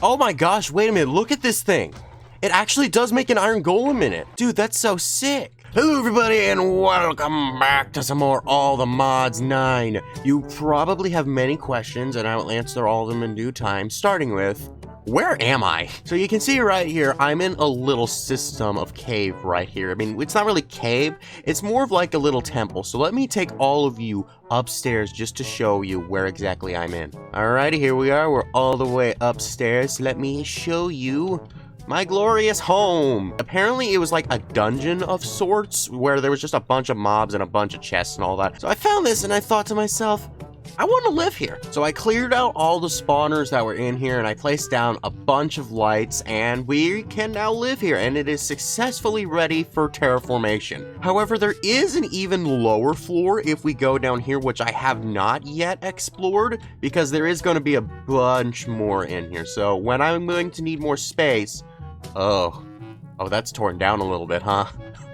Oh my gosh, wait a minute, look at this thing. It actually does make an iron golem in it. Dude, that's so sick. Hello everybody and welcome back to some more All the Mods 9. You probably have many questions and I will answer all of them in due time, starting with, where am I? So you can see right here, I'm in a little system of cave right here. I mean, it's not really cave, it's more of like a little temple. So let me take all of you upstairs just to show you where exactly I'm in. Alrighty, here we are, we're all the way upstairs. Let me show you my glorious home. Apparently it was like a dungeon of sorts where there was just a bunch of mobs and a bunch of chests and all that. So I found this and I thought to myself, I want to live here. So I cleared out all the spawners that were in here and I placed down a bunch of lights and we can now live here and it is successfully ready for terraformation. However, there is an even lower floor if we go down here, which I have not yet explored because there is going to be a bunch more in here. So when I'm going to need more space, oh, that's torn down a little bit, huh?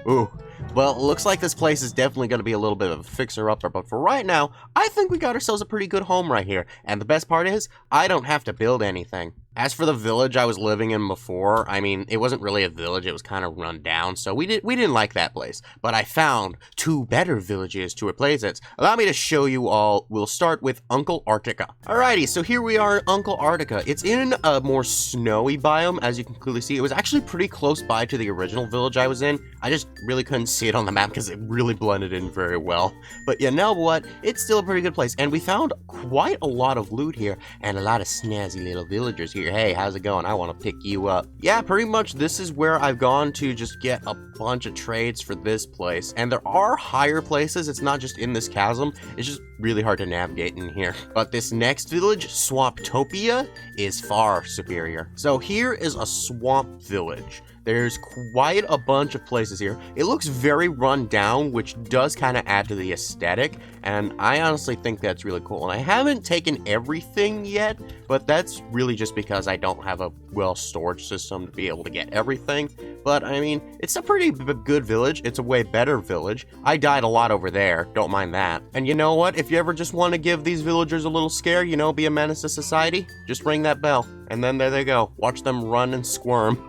Ooh. Well, it looks like this place is definitely going to be a little bit of a fixer-upper, but for right now, I think we got ourselves a pretty good home right here. And the best part is, I don't have to build anything. As for the village I was living in before, I mean, it wasn't really a village, it was kind of run down, so we didn't like that place. But I found two better villages to replace it. Allow me to show you all. We'll start with Uncle Arctica. Alrighty, so here we are in Uncle Arctica. It's in a more snowy biome, as you can clearly see. It was actually pretty close by to the original village I was in. I just really couldn't see it on the map because it really blended in very well. But you know what? It's still a pretty good place. And we found quite a lot of loot here and a lot of snazzy little villagers here. Hey, how's it going? I want to pick you up. Yeah, pretty much this is where I've gone to just get a bunch of trades for this place. And there are higher places. It's not just in this chasm. It's just really hard to navigate in here. But this next village, Swamptopia, is far superior. So here is a swamp village. There's quite a bunch of places here. It looks very run down, which does kind of add to the aesthetic, and I honestly think that's really cool. And I haven't taken everything yet, but that's really just because I don't have a well storage system to be able to get everything. But I mean, it's a pretty good village. It's a way better village. I died a lot over there, don't mind that. And you know what? If you ever just want to give these villagers a little scare, you know, be a menace to society, just ring that bell. And then there they go. Watch them run and squirm.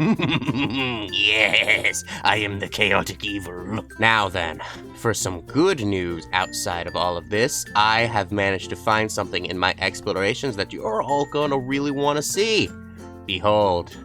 Yes, I am the chaotic evil. Now then, for some good news outside of all of this, I have managed to find something in my explorations that you are all gonna really want to see. Behold,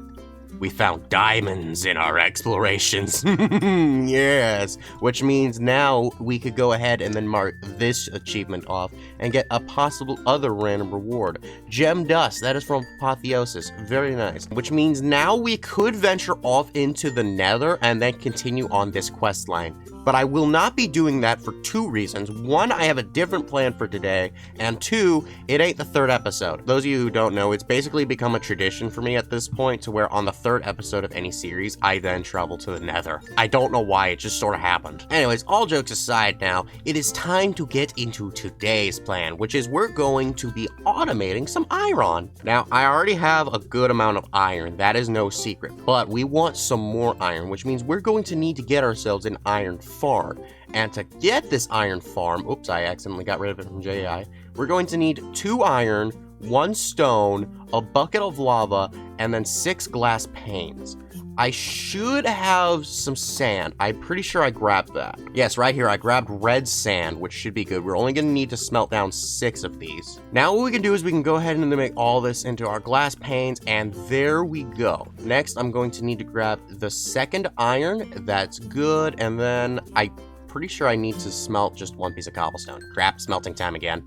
we found diamonds in our explorations. Yes, which means now we could go ahead and then mark this achievement off and get a possible other random reward. Gem dust, that is from Apotheosis. Very nice. Which means now we could venture off into the Nether and then continue on this quest line. But I will not be doing that for two reasons. One, I have a different plan for today, and two, it ain't the third episode. Those of you who don't know, it's basically become a tradition for me at this point to where on the third episode of any series, I then travel to the Nether. I don't know why, it just sort of happened. Anyways, all jokes aside now, it is time to get into today's plan, which is we're going to be automating some iron. Now, I already have a good amount of iron, that is no secret, but we want some more iron, which means we're going to need to get ourselves an iron farm. And to get this iron farm, oops, I accidentally got rid of it from JI, we're going to need 2 iron, 1 stone, a bucket of lava, and then 6 glass panes. I should have some sand. I'm pretty sure I grabbed that. Yes, right here, I grabbed red sand, which should be good. We're only gonna need to smelt down 6 of these. Now what we can do is we can go ahead and make all this into our glass panes, and there we go. Next, I'm going to need to grab the second iron. That's good, and then I'm pretty sure I need to smelt just 1 piece of cobblestone. Crap, smelting time again.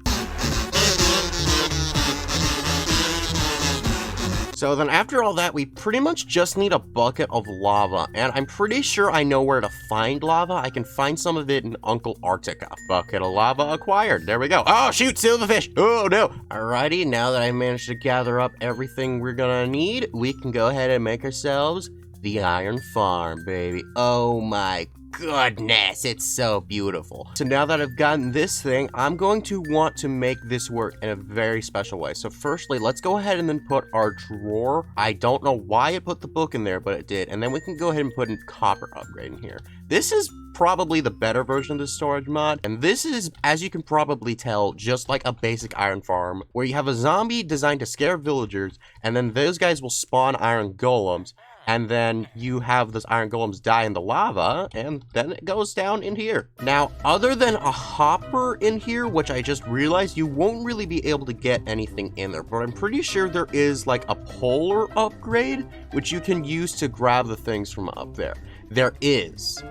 So then after all that, we pretty much just need a bucket of lava, and I'm pretty sure I know where to find lava. I can find some of it in Uncle Arctica. Bucket of lava acquired. There we go. Oh, shoot, silverfish. Oh, no. Alrighty, now that I managed to gather up everything we're gonna need, we can go ahead and make ourselves the iron farm, baby. Oh my goodness, it's so beautiful. So now that I've gotten this thing, I'm going to want to make this work in a very special way. So firstly, let's go ahead and then put our drawer. I don't know why it put the book in there, but it did. And then we can go ahead and put a copper upgrade in here. This is probably the better version of the storage mod, and this is, as you can probably tell, just like a basic iron farm, where you have a zombie designed to scare villagers, and then those guys will spawn iron golems, and then you have those iron golems die in the lava, and then it goes down in here. Now, other than a hopper in here, which I just realized, you won't really be able to get anything in there, but I'm pretty sure there is like a polar upgrade, which you can use to grab the things from up there. There is.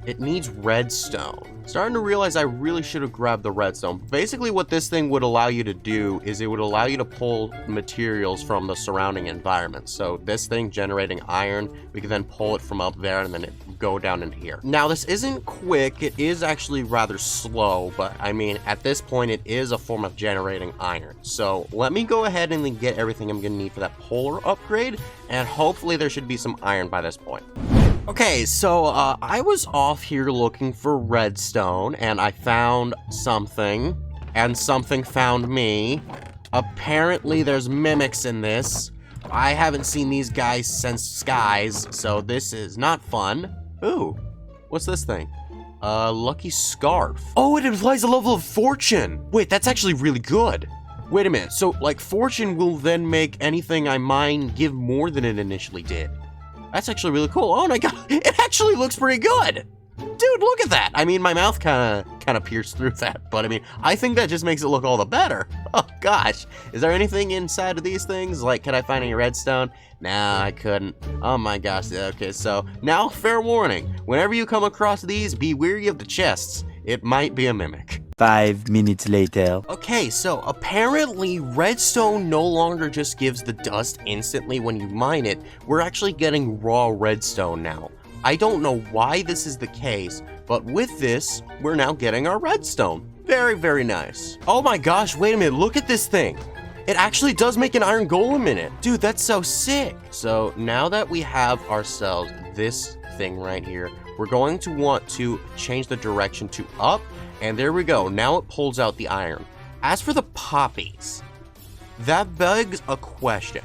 It needs redstone. Starting to realize I really should have grabbed the redstone. Basically what this thing would allow you to do is it would allow you to pull materials from the surrounding environment. So this thing generating iron, we can then pull it from up there and then it go down in here. Now this isn't quick, it is actually rather slow, but I mean at this point it is a form of generating iron. So let me go ahead and then get everything I'm gonna need for that polar upgrade, and hopefully there should be some iron by this point. Okay, so I was off here looking for redstone, and I found something, and something found me. Apparently there's mimics in this. I haven't seen these guys since Skies, so this is not fun. Ooh, what's this thing? Lucky scarf. Oh, it implies a level of fortune. Wait, that's actually really good. Wait a minute, so like fortune will then make anything I mine give more than it initially did. That's actually really cool. Oh my god, it actually looks pretty good. Dude, look at that. I mean, my mouth kind of pierced through that, but I mean, I think that just makes it look all the better. Oh gosh, is there anything inside of these things? Like, can I find any redstone? Nah, I couldn't. Oh my gosh, okay, so now fair warning. Whenever you come across these, be wary of the chests. It might be a mimic. 5 minutes later. Okay, so apparently redstone no longer just gives the dust instantly when you mine it. We're actually getting raw redstone now. I don't know why this is the case, but with this, we're now getting our redstone. Very, very nice. Oh my gosh, wait a minute, look at this thing. It actually does make an iron golem in it. Dude, that's so sick. So now that we have ourselves this thing right here, we're going to want to change the direction to up. And there we go. Now it pulls out the iron. As for the poppies, that begs a question.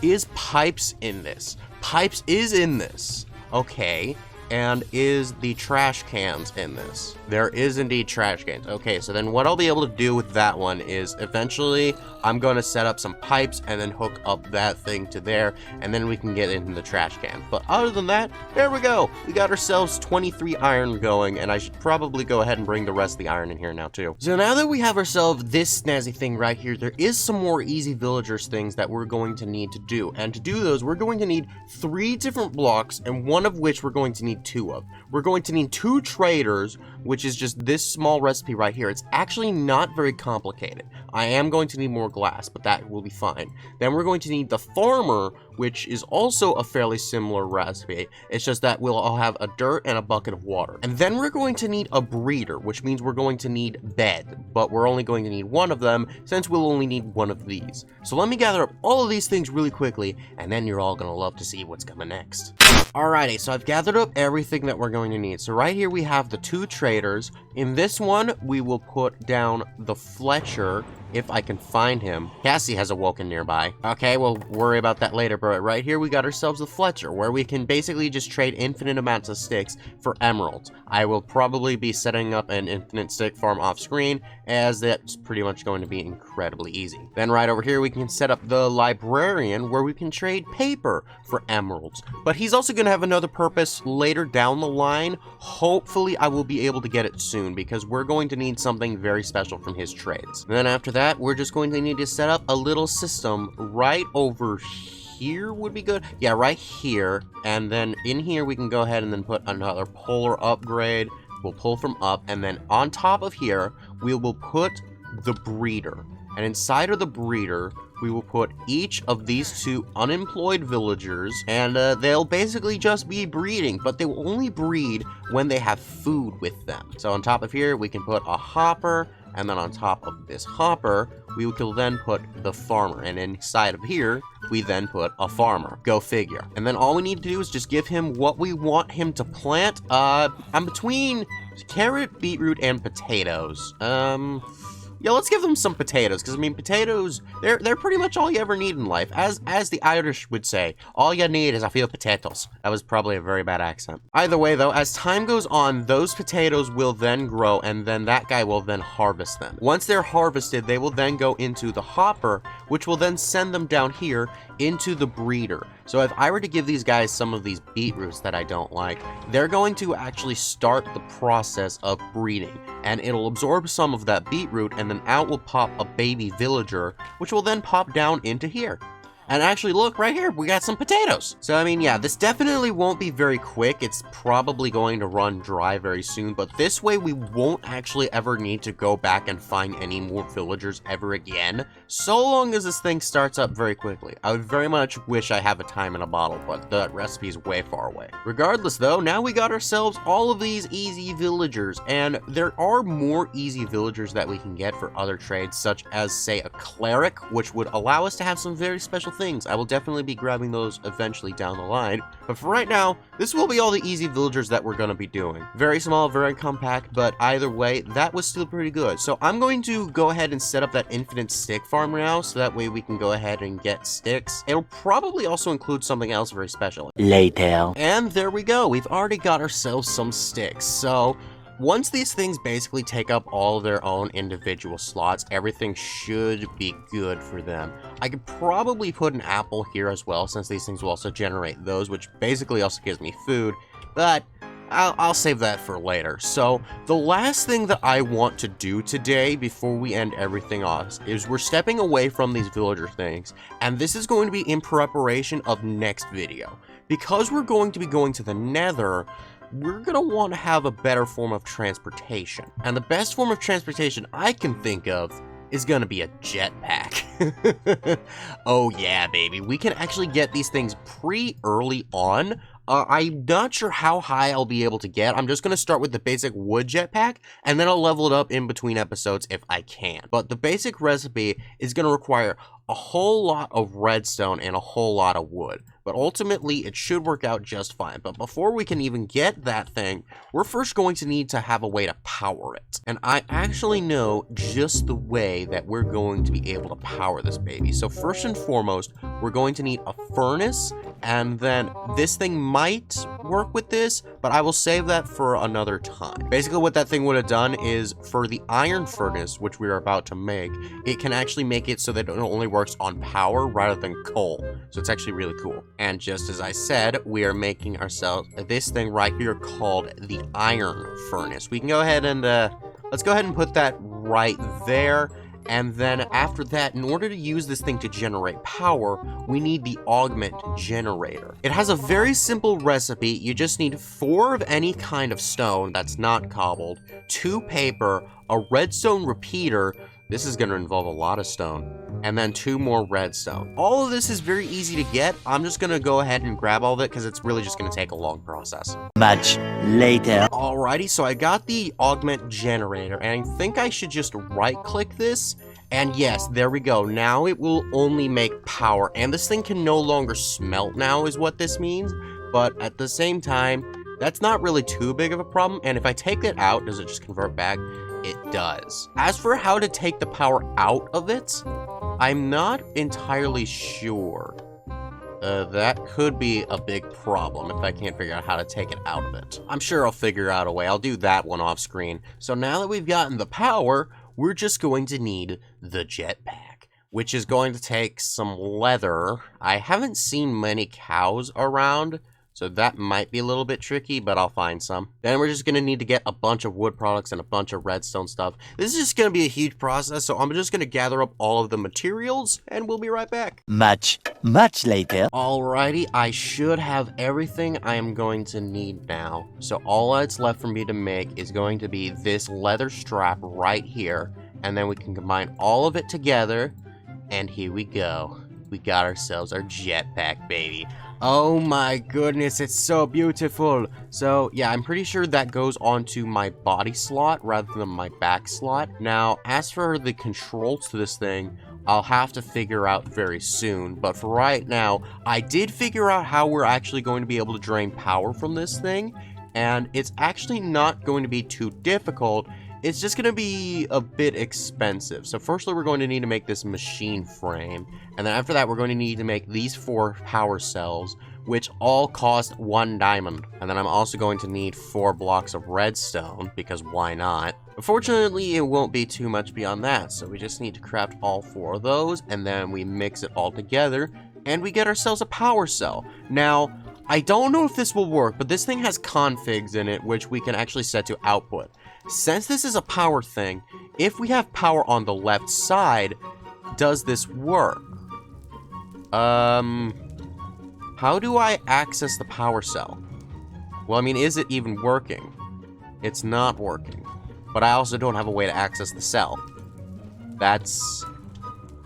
Is pipes in this? Pipes is in this. Okay. And is the trash cans in this? There is indeed trash cans. Okay, so then what I'll be able to do with that one is eventually I'm going to set up some pipes and then hook up that thing to there, and then we can get into the trash can. But other than that, there we go. We got ourselves 23 iron going, and I should probably go ahead and bring the rest of the iron in here now too. So now that we have ourselves this snazzy thing right here, there is some more easy villagers things that we're going to need to do. And to do those, we're going to need 3 different blocks, and one of which we're going to need 2 of. We're going to need 2 traders, which is just this small recipe right here. It's actually not very complicated. I am going to need more glass, but that will be fine. Then we're going to need the farmer, which is also a fairly similar recipe. It's just that we'll all have a dirt and a bucket of water. And then we're going to need a breeder, which means we're going to need bed, but we're only going to need 1 of them since we'll only need 1 of these. So let me gather up all of these things really quickly, and then you're all gonna love to see what's coming next. Alrighty, so I've gathered up everything that we're going to need. So right here we have the 2 traders. In this one, we will put down the Fletcher, if I can find him. Cassie has awoken nearby. Okay, we'll worry about that later, but right here we got ourselves a Fletcher, where we can basically just trade infinite amounts of sticks for emeralds. I will probably be setting up an infinite stick farm off screen, as that's pretty much going to be incredibly easy. Then right over here we can set up the librarian, where we can trade paper for emeralds. But he's also going to have another purpose later down the line. Hopefully I will be able to get it soon, because we're going to need something very special from his trades. And then after that, we're just going to need to set up a little system right over here would be good. Yeah, right here. And then in here, we can go ahead and then put another polar upgrade. We'll pull from up. And then on top of here, we will put the breeder. And inside of the breeder, we will put each of these 2 unemployed villagers, and they'll basically just be breeding, but they will only breed when they have food with them. So on top of here, we can put a hopper, and then on top of this hopper, we will then put the farmer, and inside of here, we then put a farmer. Go figure. And then all we need to do is just give him what we want him to plant. I'm between carrot, beetroot, and potatoes. Yeah, let's give them some potatoes, because, I mean, potatoes, they're pretty much all you ever need in life. As the Irish would say, all you need is a few potatoes. That was probably a very bad accent. Either way, though, as time goes on, those potatoes will then grow, and then that guy will then harvest them. Once they're harvested, they will then go into the hopper, which will then send them down here into the breeder. So if I were to give these guys some of these beetroots that I don't like, they're going to actually start the process of breeding, and it'll absorb some of that beetroot, and then out will pop a baby villager, which will then pop down into here. And actually, look, right here, we got some potatoes. So, I mean, yeah, this definitely won't be very quick. It's probably going to run dry very soon, but this way we won't actually ever need to go back and find any more villagers ever again, so long as this thing starts up very quickly. I would very much wish I have a time in a bottle, but that recipe is way far away. Regardless, though, now we got ourselves all of these easy villagers, and there are more easy villagers that we can get for other trades, such as, say, a cleric, which would allow us to have some very special things. I will definitely be grabbing those eventually down the line, but for right now, this will be all the easy villagers that we're going to be doing. Very small, very compact, but either way, that was still pretty good. So I'm going to go ahead and set up that infinite stick farm now, so that way we can go ahead and get sticks. It'll probably also include something else very special. Later. And there we go. We've already got ourselves some sticks. So once these things basically take up all of their own individual slots, everything should be good for them. I could probably put an apple here as well, since these things will also generate those, which basically also gives me food, but I'll save that for later. So the last thing that I want to do today before we end everything off is we're stepping away from these villager things, and this is going to be in preparation of next video. Because we're going to be going to the Nether, we're going to want to have a better form of transportation. And the best form of transportation I can think of is going to be a jetpack. Oh yeah, baby. We can actually get these things pretty early on. I'm not sure how high I'll be able to get. I'm just going to start with the basic wood jetpack, and then I'll level it up in between episodes if I can. But the basic recipe is going to require a whole lot of redstone and a whole lot of wood. But ultimately, it should work out just fine. But before we can even get that thing, we're first going to need to have a way to power it. And I actually know just the way that we're going to be able to power this baby. So first and foremost, we're going to need a furnace, and then this thing might work with this, but I will save that for another time. Basically, what that thing would have done is, for the iron furnace, which we are about to make, it can actually make it so that it only works on power rather than coal. So it's actually really cool. And just as I said, we are making ourselves this thing right here called the iron furnace. We can go ahead and, let's go ahead and put that right there. And then after that, in order to use this thing to generate power, we need the augment generator. It has a very simple recipe. You just need 4 of any kind of stone that's not cobbled, 2 paper, a redstone repeater. This is going to involve a lot of stone, and then 2 more redstone. All of this is very easy to get. I'm just going to go ahead and grab all of it because it's really just going to take a long process. Much later. Alrighty, so I got the augment generator, and I think I should just right-click this, and yes, there we go. Now it will only make power, and this thing can no longer smelt now is what this means, but at the same time, that's not really too big of a problem, and if I take it out, does it just convert back? It does. As for how to take the power out of it, I'm not entirely sure. That could be a big problem if I can't figure out how to take it out of it. I'm sure I'll figure out a way. I'll do that one off screen. So now that we've gotten the power, we're just going to need the jetpack, which is going to take some leather. I haven't seen many cows around, so that might be a little bit tricky, but I'll find some. Then we're just going to need to get a bunch of wood products and a bunch of redstone stuff. This is just going to be a huge process, so I'm just going to gather up all of the materials, and we'll be right back. Much later. Alrighty, I should have everything I am going to need now. So all that's left for me to make is going to be this leather strap right here, and then we can combine all of it together, and here we go. we got ourselves our jetpack, baby. Oh my goodness, it's so beautiful. So yeah, I'm pretty sure that goes onto my body slot rather than my back slot. Now, as for the controls to this thing, I'll have to figure out very soon. But for right now, I did figure out how we're actually going to be able to drain power from this thing. And it's actually not going to be too difficult. It's just going to be a bit expensive. So firstly, we're going to need to make this machine frame. And then after that, we're going to need to make these 4 power cells, which all cost 1 diamond. And then I'm also going to need 4 blocks of redstone, because why not? Unfortunately, it won't be too much beyond that. So we just need to craft all 4 of those, and then we mix it all together, and we get ourselves a power cell. Now, I don't know if this will work, but this thing has configs in it, which we can actually set to output. Since this is a power thing, if we have power on the left side, does this work? How do I access the power cell? Well, I mean, is it even working? It's not working. But I also don't have a way to access the cell. That's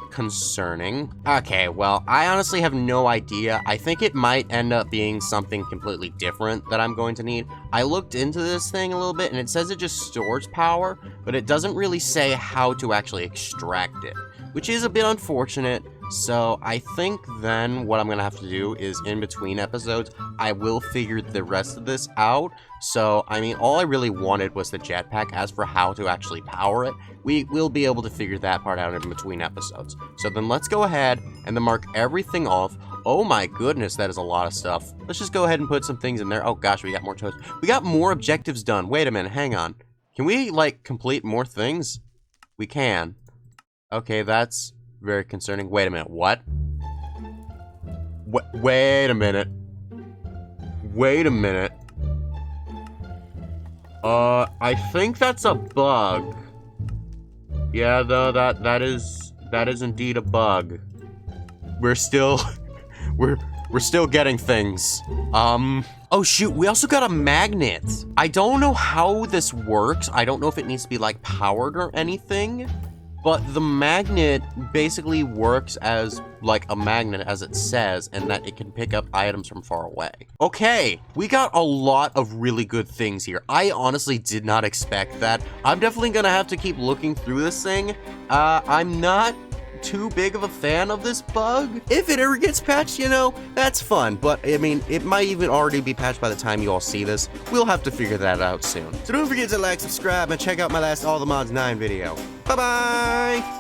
concerning. Okay, well, I honestly have no idea. I think it might end up being something completely different that I'm going to need. I looked into this thing a little bit, and it says it just stores power, but it doesn't really say how to actually extract it, which is a bit unfortunate. So I think then what I'm gonna have to do is, in between episodes, I will figure the rest of this out. So, I mean, all I really wanted was the jetpack. As for how to actually power it, we will be able to figure that part out in between episodes. So then let's go ahead and then mark everything off. Oh my goodness, that is a lot of stuff. Let's just go ahead and put some things in there. Oh gosh, we got more toast. We got more objectives done. Wait a minute, hang on. Can we, like, complete more things? We can. Okay, that's very concerning. Wait a minute, what? Wait a minute. Wait a minute. I think that's a bug. Yeah, though, that is indeed a bug. We're still we're still getting things. Oh shoot, we also got a magnet. I don't know how this works. I don't know if it needs to be like powered or anything. But the magnet basically works as like a magnet, as it says, and that it can pick up items from far away. Okay, we got a lot of really good things here. I honestly did not expect that. I'm definitely gonna have to keep looking through this thing. I'm not too big of a fan of this bug. If it ever gets patched, you know, that's fun. But I mean, it might even already be patched by the time you all see this. We'll have to figure that out soon. So don't forget to like, subscribe, and check out my last All the Mods 9 video. Bye-bye!